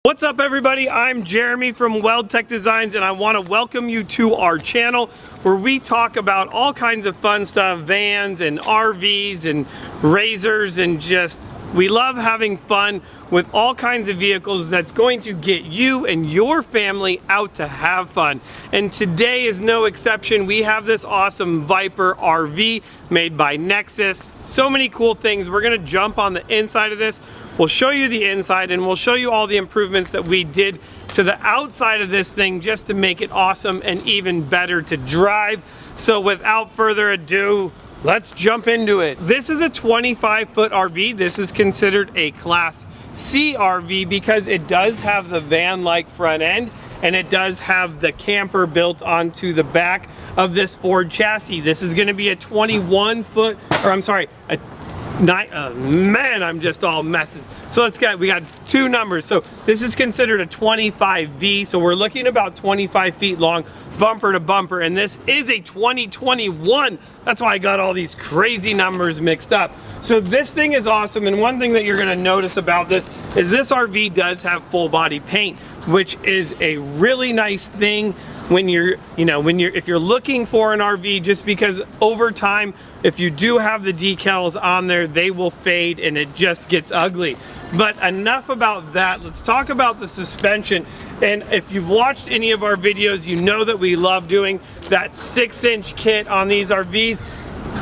What's up everybody, I'm Jeremy from Weldtech Designs and I want to welcome you to our channel where we talk about all kinds of fun stuff, vans and RVs and razors, and just we love having fun with all kinds of vehicles that's going to get you and your family out to have fun. And today is no exception. We have this awesome Viper RV made by Nexus. So many cool things. We're gonna jump on the inside of this. We'll show you the inside and we'll show you all the improvements that we did to the outside of this thing just to make it awesome and even better to drive. So without further ado, let's jump into it. This is a 25-foot RV. This is considered a Class C RV because it does have the van-like front end and it does have the camper built onto the back of this Ford chassis. This is going to be a 21-foot, or I'm sorry, man, I'm just all messes. So we got two numbers. So this is considered a 25V. So we're looking about 25 feet long, bumper to bumper. And this is a 2021. That's why I got all these crazy numbers mixed up. So this thing is awesome. And one thing that you're gonna notice about this is this RV does have full body paint, which is a really nice thing when if you're looking for an RV, just because over time, if you do have the decals on there, they will fade and it just gets ugly. But enough about that. Let's talk about the suspension. And if you've watched any of our videos, you know that we love doing that 6-inch kit on these RVs.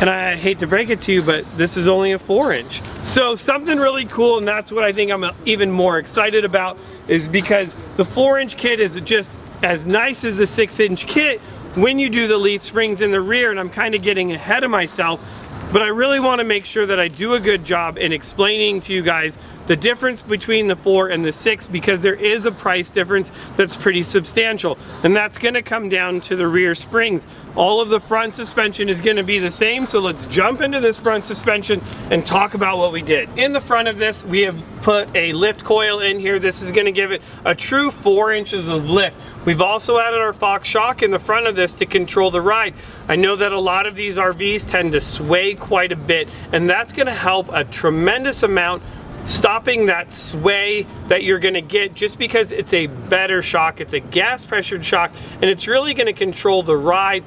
And I hate to break it to you, but this is only a 4-inch. So something really cool, and that's what I think I'm even more excited about, is because the 4-inch kit is just as nice as the 6-inch kit when you do the leaf springs in the rear. And I'm kind of getting ahead of myself, but I really want to make sure that I do a good job in explaining to you guys the difference between the 4 and the 6, because there is a price difference that's pretty substantial, and that's going to come down to the rear springs. All of the front suspension is going to be the same, so let's jump into this front suspension and talk about what we did. In the front of this, we have put a lift coil in here. This is going to give it a true 4 inches of lift. We've also added our Fox shock in the front of this to control the ride. I know that a lot of these RVs tend to sway quite a bit, and that's going to help a tremendous amount, stopping that sway that you're going to get, just because it's a better shock. It's a gas pressured shock, and it's really going to control the ride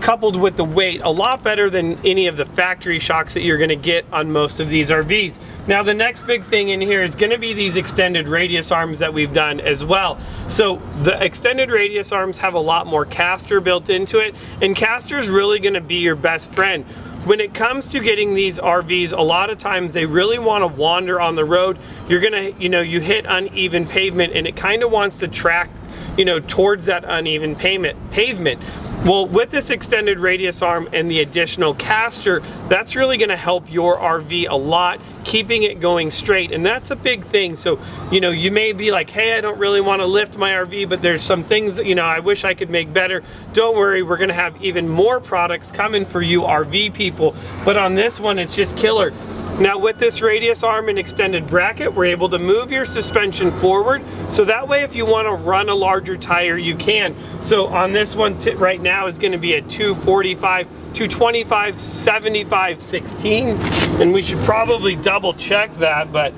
coupled with the weight a lot better than any of the factory shocks that you're going to get on most of these RVs. Now the next big thing in here is going to be these extended radius arms that we've done as well. So the extended radius arms have a lot more caster built into it, and caster is really going to be your best friend. When it comes to getting these RVs, a lot of times they really want to wander on the road. You're gonna, you hit uneven pavement and it kind of wants to track, towards that uneven pavement. Well, with this extended radius arm and the additional caster, that's really going to help your RV a lot, keeping it going straight. And that's a big thing. So, you may be like, hey, I don't really want to lift my RV, but there's some things that, I wish I could make better. Don't worry, we're going to have even more products coming for you RV people. But on this one, it's just killer. Now with this radius arm and extended bracket, we're able to move your suspension forward, so that way if you want to run a larger tire, you can. So on this one right now is going to be a 245, 225, 75, 16, and we should probably double check that, but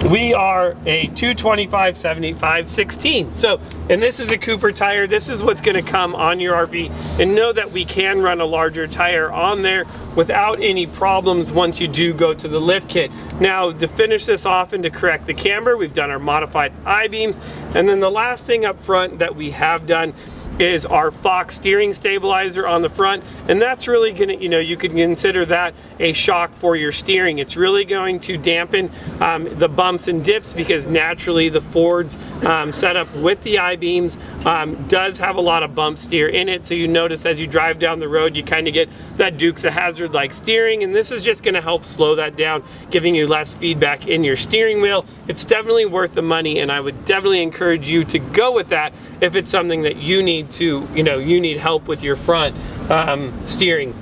we are a 225, 75, 16. So, and this is a Cooper tire. This is what's going to come on your RV, and know that we can run a larger tire on there without any problems once you do go to the lift kit. Now to finish this off and to correct the camber, we've done our modified I-beams, and then the last thing up front that we have done is our Fox steering stabilizer on the front, and that's really gonna, you could consider that a shock for your steering. It's really going to dampen the bumps and dips, because naturally the Ford's setup with the I-beams does have a lot of bump steer in it. So you notice as you drive down the road, you kind of get that Dukes of Hazzard like steering, and this is just going to help slow that down, giving you less feedback in your steering wheel. It's definitely worth the money, and I would definitely encourage you to go with that if it's something that you need to, you need help with your front steering.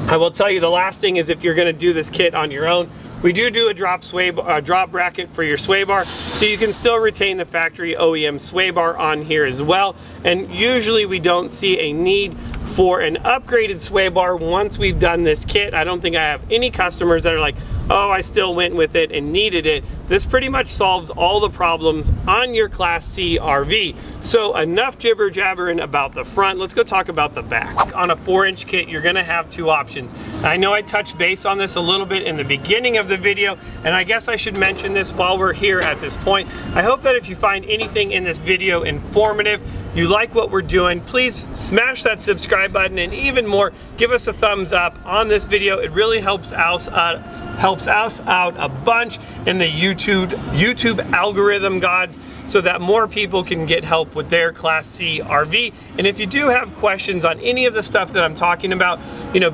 I will tell you the last thing is, if you're going to do this kit on your own, we do a drop bracket for your sway bar, so you can still retain the factory OEM sway bar on here as well. And usually we don't see a need for an upgraded sway bar once we've done this kit. I don't think I have any customers that are like, oh, I still went with it and needed it. This pretty much solves all the problems on your Class C RV. So enough jibber jabbering about the front. Let's go talk about the back. On a 4-inch kit, you're gonna have 2 options. I know I touched base on this a little bit in the beginning of the video, and I guess I should mention this while we're here at this point. I hope that if you find anything in this video informative, you like what we're doing, please smash that subscribe button, and even more, give us a thumbs up on this video. It really helps us out a bunch in the YouTube algorithm gods, so that more people can get help with their Class C RV. And if you do have questions on any of the stuff that I'm talking about,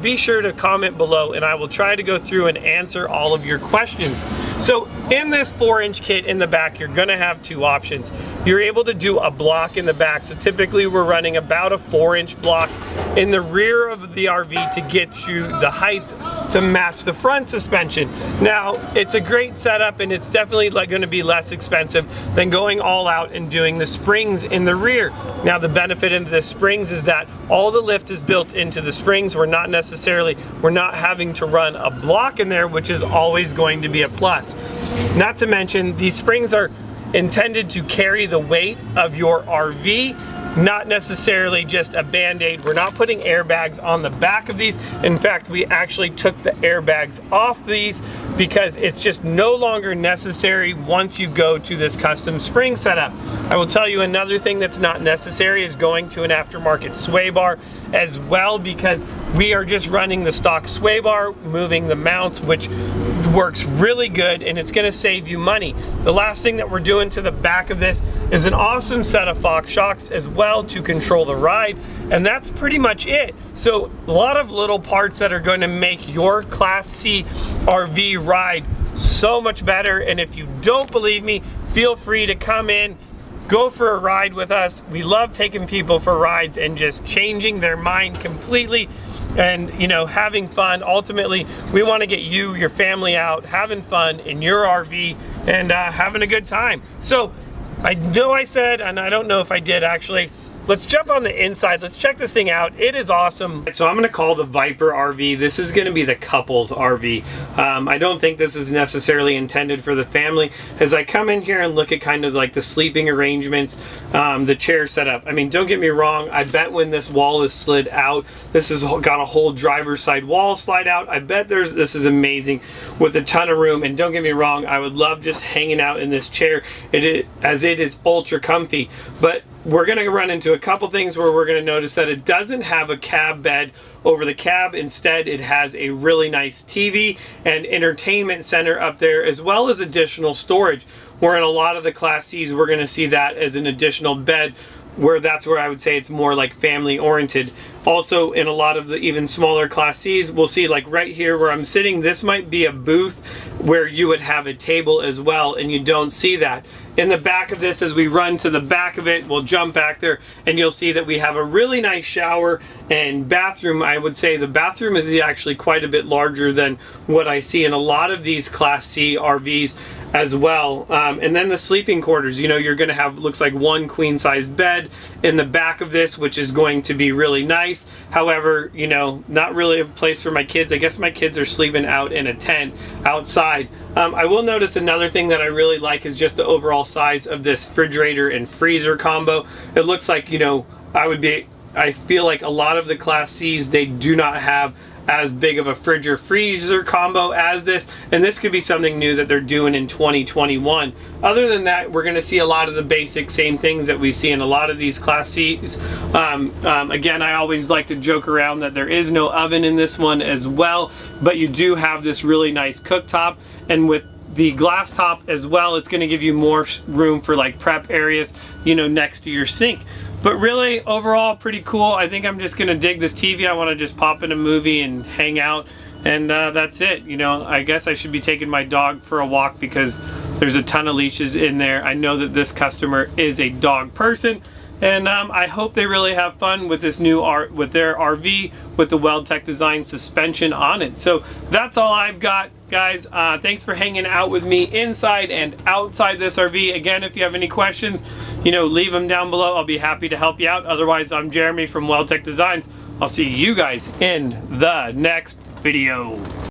be sure to comment below and I will try to go through and answer all of your questions. So in this 4-inch kit in the back, you're gonna have 2 options. You're able to do a block in the back. So typically we're running about a 4-inch block in the rear of the RV to get you the height to match the front suspension. Now, it's a great setup and it's definitely going to be less expensive than going all out and doing the springs in the rear. Now, the benefit of the springs is that all the lift is built into the springs. We're not having to run a block in there, which is always going to be a plus. Not to mention, these springs are intended to carry the weight of your RV, not necessarily just a band-aid. We're not putting airbags on the back of these. In fact, we actually took the airbags off these because it's just no longer necessary once you go to this custom spring setup. I will tell you another thing that's not necessary is going to an aftermarket sway bar as well, because we are just running the stock sway bar, moving the mounts, which works really good and it's gonna save you money. The last thing that we're doing to the back of this is an awesome set of Fox shocks as well to control the ride, and that's pretty much it. So a lot of little parts that are going to make your Class C RV ride so much better. And if you don't believe me, feel free to come in, go for a ride with us. We love taking people for rides and just changing their mind completely and having fun. Ultimately, we want to get you, your family out having fun in your RV and having a good time. So I know I said, and I don't know if I did actually, let's jump on the inside. Let's check this thing out. It is awesome. So I'm gonna call the Viper RV. This is gonna be the couple's RV. I don't think this is necessarily intended for the family. As I come in here and look at kind of like the sleeping arrangements, the chair setup. I mean, don't get me wrong. I bet when this wall is slid out, this has got a whole driver's side wall slide out. I bet this is amazing with a ton of room. And don't get me wrong, I would love just hanging out in this chair. As it is ultra comfy, but we're going to run into a couple things where we're going to notice that it doesn't have a cab bed over the cab. Instead, it has a really nice TV and entertainment center up there, as well as additional storage, where in a lot of the Class C's, we're going to see that as an additional bed, where that's where I would say it's more like family oriented. Also, in a lot of the even smaller Class C's, we'll see like right here where I'm sitting, this might be a booth where you would have a table as well, and you don't see that. In the back of this, as we run to the back of it, we'll jump back there and you'll see that we have a really nice shower and bathroom. I would say the bathroom is actually quite a bit larger than what I see in a lot of these Class C RVs as well. And then the sleeping quarters, you're gonna have, looks like 1 queen size bed in the back of this, which is going to be really nice. However, not really a place for my kids. I guess my kids are sleeping out in a tent outside. I will notice another thing that I really like is just the overall size of this refrigerator and freezer combo. It looks like, I feel like a lot of the Class C's, they do not have as big of a freezer combo as this, and this could be something new that they're doing in 2021. Other than that, we're going to see a lot of the basic same things that we see in a lot of these Class C's. Again, I always like to joke around that there is no oven in this one as well, but you do have this really nice cooktop, and with the glass top as well, it's going to give you more room for like prep areas, next to your sink. But really, overall, pretty cool. I think I'm just gonna dig this TV. I wanna just pop in a movie and hang out, and that's it. I guess I should be taking my dog for a walk because there's a ton of leashes in there. I know that this customer is a dog person, and I hope they really have fun with this new with their RV with the Weldtech design suspension on it. So that's all I've got, guys. Thanks for hanging out with me inside and outside this RV. Again, if you have any questions, leave them down below. I'll be happy to help you out. Otherwise, I'm Jeremy from Weldtech Designs. I'll see you guys in the next video.